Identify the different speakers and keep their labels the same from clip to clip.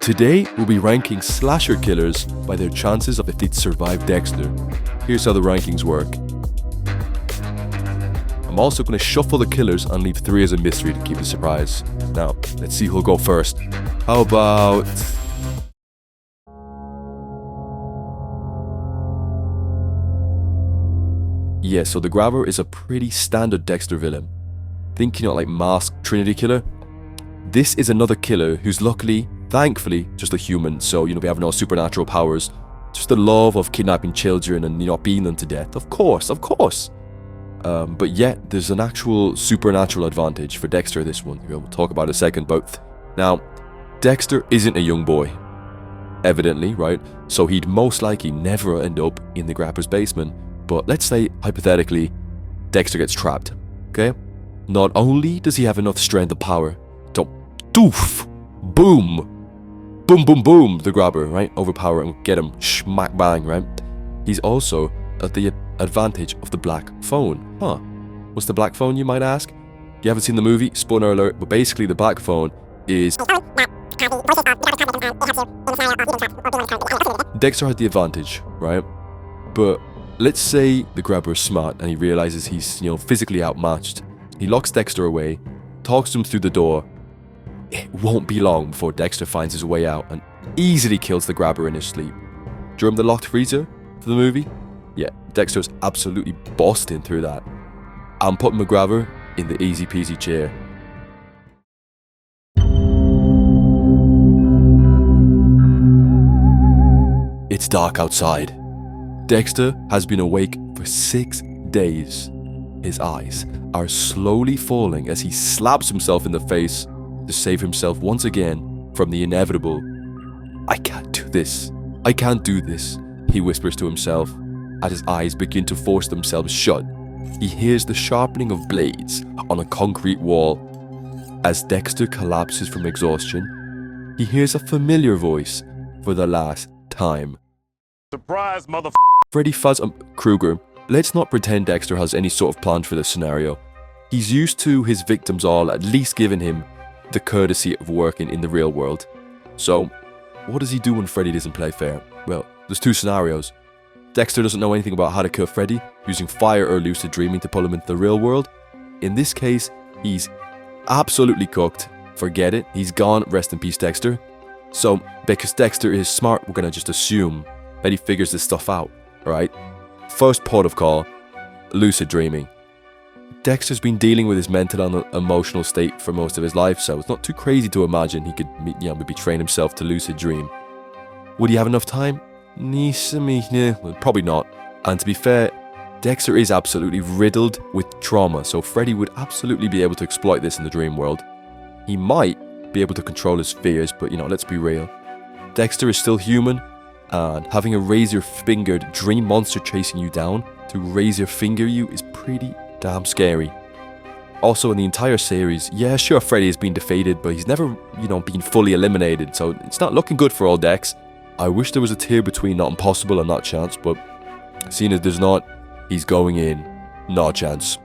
Speaker 1: Today, we'll be ranking slasher killers by their chances of if they'd survive Dexter. Here's how the rankings work. I'm also going to shuffle the killers and leave 3 as a mystery to keep the surprise. Now, let's see who'll go first. How about... Yeah, so the Grapper is a pretty standard Dexter villain. Think, like masked Trinity killer? This is another killer who's luckily, thankfully, just a human, so, we have no supernatural powers. Just the love of kidnapping children and, beating them to death. Of course. But yet, there's an actual supernatural advantage for Dexter this one. We'll talk about in a second, but... Now, Dexter isn't a young boy. Evidently, right? So he'd most likely never end up in the Grapper's basement. But let's say, hypothetically, Dexter gets trapped, okay? Not only does he have enough strength and power to doof, boom, boom, boom, boom, the Grapper, right? Overpower him, get him, smack bang, right? He's also at the advantage of the black phone. Huh? What's the black phone, you might ask? You haven't seen the movie? Spoiler alert, but basically the black phone is... Dexter had the advantage, right? But let's say the Grapper is smart and he realizes he's, physically outmatched. He locks Dexter away, talks to him through the door. It won't be long before Dexter finds his way out and easily kills the Grapper in his sleep. Do you remember the locked freezer for the movie? Yeah, Dexter's absolutely busting through that. I'm putting McGrabber in the easy peasy chair. It's dark outside. Dexter has been awake for 6 days. His eyes are slowly falling as he slaps himself in the face to save himself once again from the inevitable. I can't do this, he whispers to himself as his eyes begin to force themselves shut. He hears the sharpening of blades on a concrete wall. As Dexter collapses from exhaustion, he hears a familiar voice for the last time.
Speaker 2: Surprise, mother.
Speaker 1: Freddy Krueger, let's not pretend Dexter has any sort of plan for this scenario. He's used to his victims all at least giving him the courtesy of working in the real world. So, what does he do when Freddy doesn't play fair? Well, there's 2 scenarios. Dexter doesn't know anything about how to kill Freddy, using fire or lucid dreaming to pull him into the real world. In this case, he's absolutely cooked. Forget it, he's gone, rest in peace Dexter. So, because Dexter is smart, we're gonna just assume that he figures this stuff out, alright? First port of call, lucid dreaming. Dexter's been dealing with his mental and emotional state for most of his life, so it's not too crazy to imagine he could, maybe train himself to lucid dream. Would he have enough time? Well, probably not. And to be fair, Dexter is absolutely riddled with trauma, so Freddy would absolutely be able to exploit this in the dream world. He might be able to control his fears, but let's be real. Dexter is still human, and having a razor-fingered dream monster chasing you down to razor-finger you is pretty damn scary. Also, in the entire series, yeah, sure, Freddy has been defeated, but he's never, been fully eliminated, so it's not looking good for old Dex. I wish there was a tier between not impossible and not chance, but seeing as there's not, he's going in, not chance.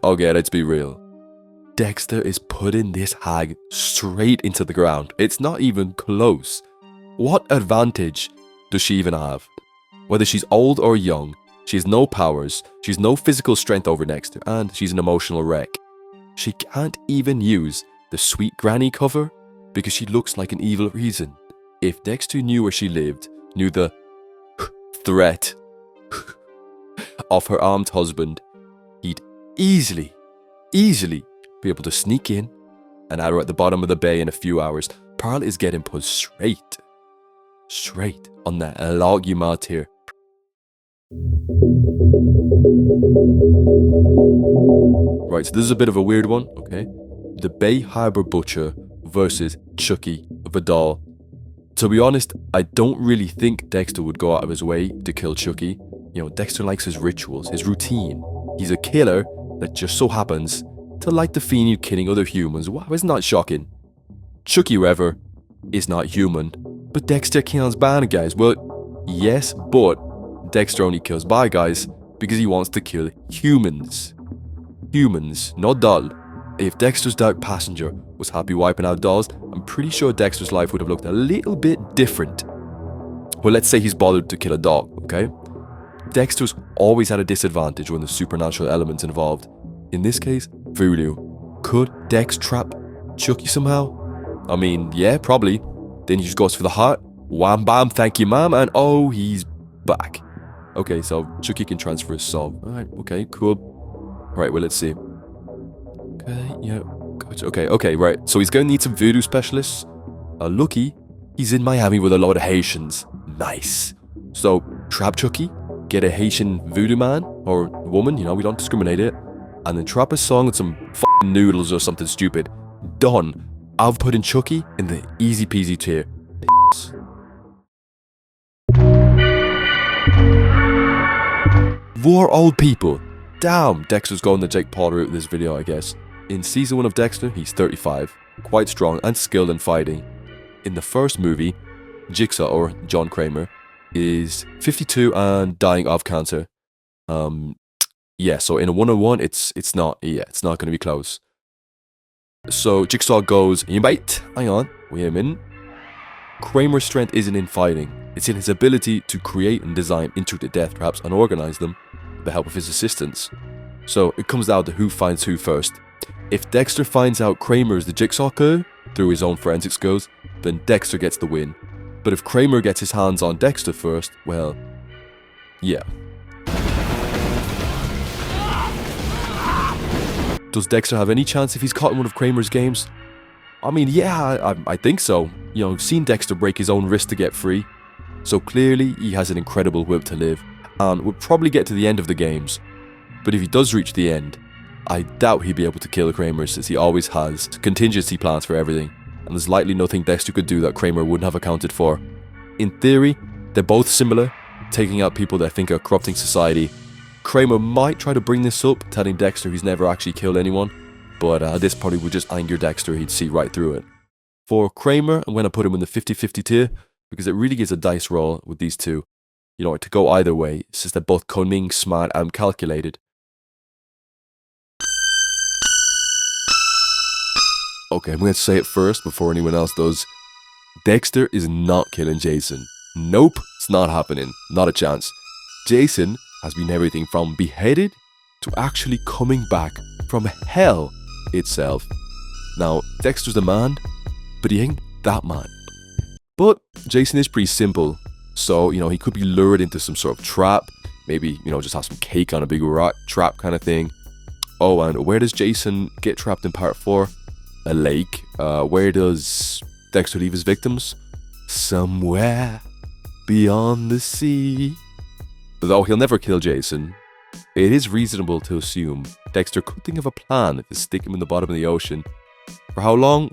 Speaker 1: Okay, let's be real. Dexter is putting this hag straight into the ground. It's not even close. What advantage does she even have? Whether she's old or young, she has no powers, she has no physical strength over Dexter, and she's an emotional wreck. She can't even use the sweet granny cover because she looks like an evil reason. If Dexter knew where she lived, knew the threat of her armed husband, he'd easily be able to sneak in and at her at the bottom of the bay in a few hours. Pearl is getting put straight on that log you mouth here. Right, so this is a bit of a weird one, okay? The Bay Harbor Butcher versus Chucky the doll. To be honest, I don't really think Dexter would go out of his way to kill Chucky. Dexter likes his rituals, his routine. He's a killer that just so happens to like the fiend killing other humans. Wow, isn't that shocking? Chucky, however, is not human, but Dexter kills bad guys. Well, yes, but Dexter only kills bad guys because he wants to kill humans. humans, not doll. If Dexter's dark passenger was happy wiping out dolls, I'm pretty sure Dexter's life would have looked a little bit different. Well, let's say he's bothered to kill a dog, okay? Dexter's always at a disadvantage when there's supernatural elements involved. In this case, voodoo. Could Dex trap Chucky somehow? I mean, yeah, probably. Then he just goes for the heart. Wham bam, thank you ma'am, and oh, he's back. Okay, so Chucky can transfer his soul. Alright, okay, cool. Right, well, let's see. Okay, yeah, gotcha. Okay, right. So he's gonna need some voodoo specialists. Lucky, he's in Miami with a lot of Haitians. Nice. So, trap Chucky, get a Haitian voodoo man, or woman, you know, we don't discriminate it, and then trap a song with some f***ing noodles or something stupid. Done. I've put in Chucky in the easy peasy tier. More old people. Damn, Dexter's going the Jake Paul route in this video, I guess. In season 1 of Dexter, he's 35, quite strong and skilled in fighting. In the first movie, Jigsaw, or John Kramer, is 52 and dying of cancer. Yeah, so in a 101, it's not going to be close. So Jigsaw goes, you mate, hang on, wait a minute. Kramer's strength isn't in fighting, it's in his ability to create and design intricate death traps and organize them with the help of his assistants. So it comes down to who finds who first. If Dexter finds out Kramer is the Jigsaw killer through his own forensic skills, then Dexter gets the win. But if Kramer gets his hands on Dexter first, well, yeah. Does Dexter have any chance if he's caught in one of Kramer's games? I mean, yeah, I think so. You know, I've seen Dexter break his own wrist to get free. So clearly, he has an incredible will to live, and would probably get to the end of the games. But if he does reach the end, I doubt he'd be able to kill Kramer, since he always has contingency plans for everything, and there's likely nothing Dexter could do that Kramer wouldn't have accounted for. In theory, they're both similar, taking out people they think are corrupting society. Kramer might try to bring this up, telling Dexter he's never actually killed anyone, but this probably would just anger Dexter, he'd see right through it. For Kramer, I'm going to put him in the 50-50 tier, because it really gives a dice roll with these two. You know, to go either way, since they're both cunning, smart, and calculated. Okay, I'm going to say it first before anyone else does. Dexter is not killing Jason. Nope, it's not happening. Not a chance. Jason has been everything from beheaded to actually coming back from hell itself. Now, Dexter's a man, but he ain't that man. But Jason is pretty simple. So, you know, he could be lured into some sort of trap. Maybe, you know, just have some cake on a big rock trap kind of thing. Oh, and where does Jason get trapped in part 4? A lake. Where does Dexter leave his victims? Somewhere beyond the sea. Though he'll never kill Jason, it is reasonable to assume Dexter could think of a plan to stick him in the bottom of the ocean. For how long?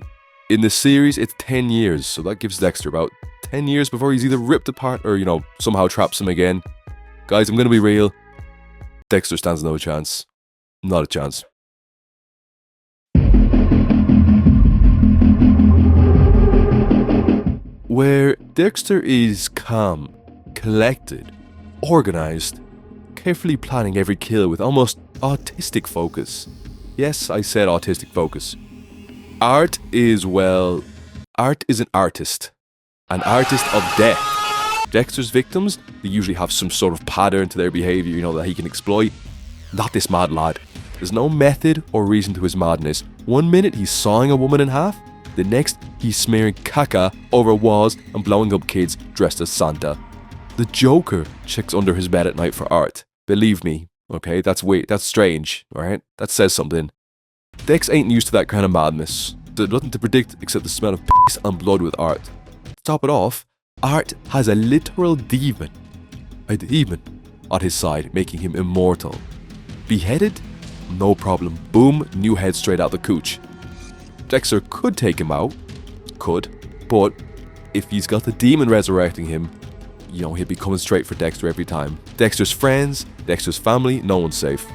Speaker 1: In the series, it's 10 years, so that gives Dexter about 10 years before he's either ripped apart or, you know, somehow traps him again. Guys, I'm gonna be real. Dexter stands no chance. Not a chance. Where Dexter is calm, collected, organized, carefully planning every kill with almost autistic focus. Yes, I said autistic focus. Art is an artist. An artist of death. Dexter's victims, they usually have some sort of pattern to their behavior, you know, that he can exploit. Not this mad lad. There's no method or reason to his madness. One minute he's sawing a woman in half, the next he's smearing caca over walls and blowing up kids dressed as Santa. The Joker checks under his bed at night for art. Believe me, okay, that's strange, alright? That says something. Dex ain't used to that kind of madness. There's nothing to predict except the smell of piss and blood with art. To top it off, Art has a literal demon. A demon on his side, making him immortal. Beheaded? No problem. Boom, new head straight out the cooch. Dexter could take him out. But if he's got the demon resurrecting him, you know, he'll be coming straight for Dexter every time. Dexter's friends, Dexter's family, no one's safe.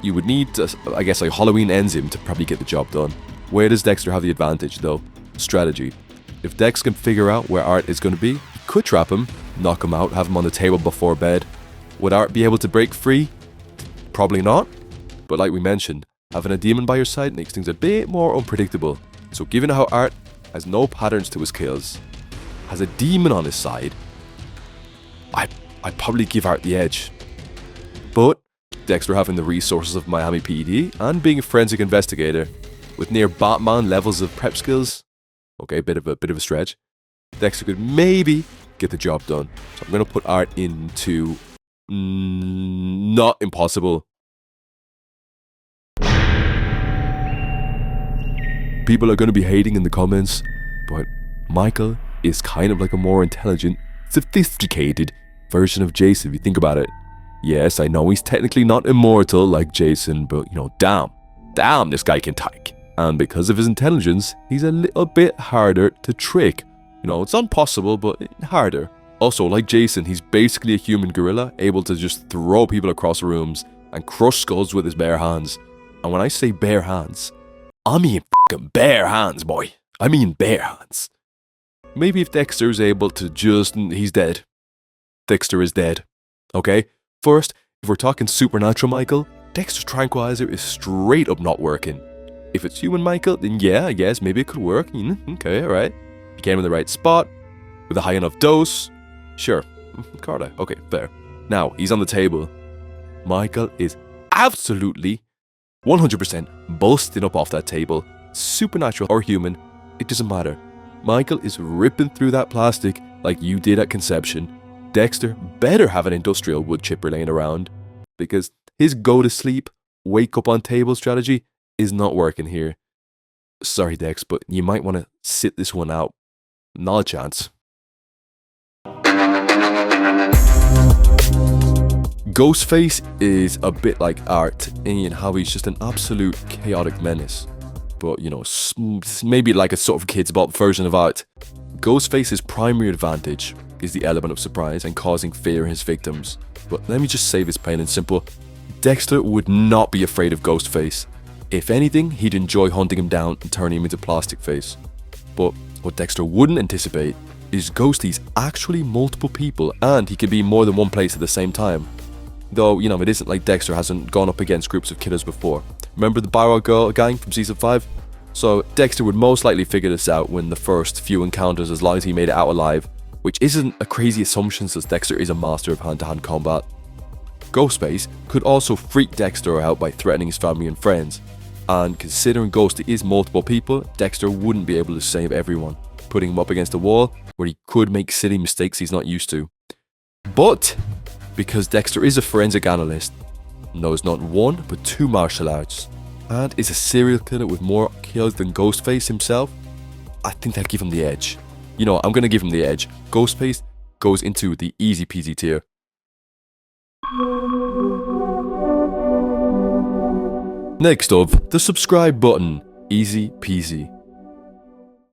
Speaker 1: You would need, I guess, like Halloween ends him to probably get the job done. Where does Dexter have the advantage, though? Strategy. If Dex can figure out where Art is going to be, he could trap him, knock him out, have him on the table before bed. Would Art be able to break free? Probably not. But like we mentioned, Having a demon by your side makes things a bit more unpredictable. So given how Art has no patterns to his kills, has a demon on his side, I'd probably give Art the edge. But Dexter having the resources of Miami PD and being a forensic investigator with near Batman levels of prep skills, okay, bit of a stretch, Dexter could maybe get the job done. So I'm gonna put Art into not impossible. People are gonna be hating in the comments, but Micheal is kind of like a more intelligent, sophisticated version of Jason if you think about it. Yes, I know he's technically not immortal like Jason, but you know, damn, this guy can tyke. And because of his intelligence, he's a little bit harder to trick. You know, it's not impossible, but harder. Also, like Jason, he's basically a human gorilla, able to just throw people across rooms and crush skulls with his bare hands. And when I say bare hands, I mean f***ing bare hands, boy. I mean bare hands. Maybe if Dexter's able to he's dead. Dexter is dead. Okay? First, if we're talking supernatural Micheal, Dexter's tranquilizer is straight up not working. If it's human Micheal, then yeah, I guess maybe it could work. Okay, alright. He came in the right spot, with a high enough dose. Sure. Carla. Okay, fair. Now, he's on the table. Micheal is absolutely 100% busting up off that table. Supernatural or human, it doesn't matter. Micheal is ripping through that plastic like you did at conception. Dexter better have an industrial wood chipper laying around, because his go to sleep, wake up on table strategy is not working here. Sorry Dex, but you might want to sit this one out. Not a chance. Ghostface is a bit like Art in how he's just an absolute chaotic menace. But, you know, maybe like a sort of Kid's Bop version of Art. Ghostface's primary advantage is the element of surprise and causing fear in his victims. But let me just say this plain and simple. Dexter would not be afraid of Ghostface. If anything, he'd enjoy hunting him down and turning him into plastic face. But what Dexter wouldn't anticipate is Ghosty's actually multiple people, and he can be more than one place at the same time. Though, you know, it isn't like Dexter hasn't gone up against groups of killers before. Remember the Barrow Girl gang from season 5? So Dexter would most likely figure this out when the first few encounters, as long as he made it out alive, which isn't a crazy assumption since Dexter is a master of hand-to-hand combat. Ghostface could also freak Dexter out by threatening his family and friends, and considering Ghosty is multiple people, Dexter wouldn't be able to save everyone, putting him up against a wall where he could make silly mistakes he's not used to. But because Dexter is a forensic analyst, knows not one but 2 martial arts, and is a serial killer with more kills than Ghostface himself, I think that'd give him the edge. You know, I'm gonna give him the edge. Ghostface goes into the easy peasy tier. Next up, the subscribe button. Easy peasy.